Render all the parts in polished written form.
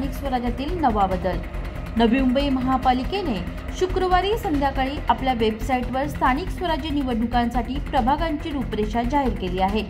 स्थानिक स्वराज्यातील नवा बदल। नवी मुंबई महापालिकेने शुक्रवारी संध्याकाळी आपल्या वेबसाईटवर स्थानिक स्वराज्य निवडणुकांसाठी प्रभागांची रूपरेषा जाहीर केली आहे।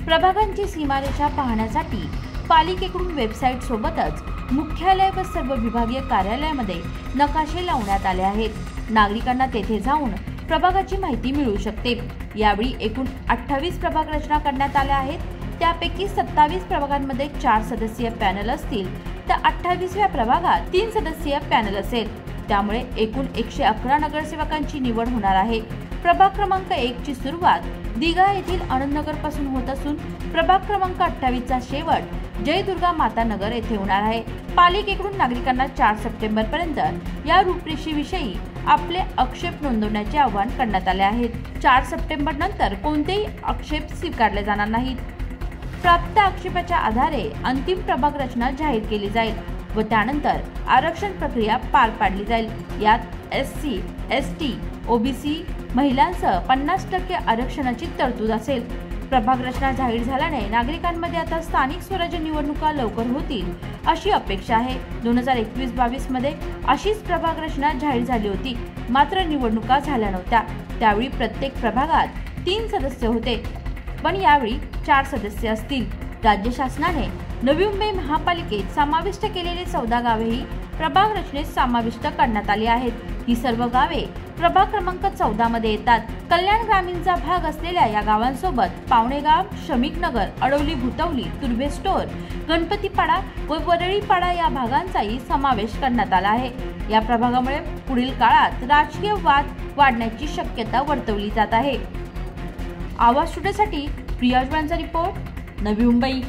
प्रभागांची सीमारेषा पाहण्यासाठी पालिकेकडून वेबसाईट सोबतच मुख्यालय व सर्व विभागीय कार्यालयामध्ये नकाशे लावण्यात आले आहेत। नागरिकांना तेथे जाऊन प्रभागाची माहिती मिळू शकते। यावेळी एकूण 28 प्रभाग रचना करण्यात आल्या आहेत। त्यापैकी 27 प्रभागांमध्ये 4 सदस्यीय पॅनल असतील तर 28व्या प्रभागात 3 सदस्यीय पॅनल असेल। त्यामुळे एकूण 111 नगरसेवकांची निवड होणार आहे। प्रभाग क्रमांक 1 ची सुरुवात दिघा येथील आनंदनगर पासून होत असून प्रभाग क्रमांक 28 चा शेवट जय दुर्गा माता नगर येथे होणार आहे। पालिकेकडून नागरिकांना 4 सप्टेंबर पर्यंत या रूपरेषेविषयी आपले आक्षेप नोंदवण्याचे आवाहन करण्यात आले आहे। 4 सप्टेंबर नंतर कोणतेही आक्षेप स्वीकारले जाणार नाहीत। प्राप्त आक्षेपाच्या आधारे अंतिम प्रभाग रचना जाहीर केली जाईल व त्यानंतर आरक्षण प्रक्रिया पार पाडली जाईल। यात SC, ST, OBC महिलांसह 50% आरक्षणाची तरतूद असेल। प्रभाग रचना जाहीर झाल्याने नागरिकांमध्ये आता स्थानिक स्वराज्य निवडणुका लवकर होतील अशी अपेक्षा आहे। 2021-22 मध्ये अशीच प्रभाग रचना जाहीर झाली होती, मात्र निवडणुका झाल्या नव्हत्या। त्यावेळी प्रत्येक प्रभागात 3 सदस्य होते, पण यावेळी 4 सदस्य असतील। राज्य शासनाने नवी मुंबई महापालिकेत समाविष्ट केलेले 14 गावेही प्रभाग रचनेत समाविष्ट करण्यात आली आहेत। ही सर्व गावे प्रभाग क्रमांक 14 मध्ये येतात। कल्याण ग्रामीणचा भाग असलेल्या या गावांसोबत पावणेगाव, श्रमिक नगर, अडवली भुतवली, तुर्भे स्टोर, गणपतीपाडा व वरळीपाडा या भागांचाही समावेश करण्यात आला आहे। या प्रभागामुळे पुढील काळात राजकीय वाद वाढण्याची शक्यता वर्तवली जात आहे। आवाज स्टुडिओसाठी प्रिया जोडांचा रिपोर्ट, नवी मुंबई।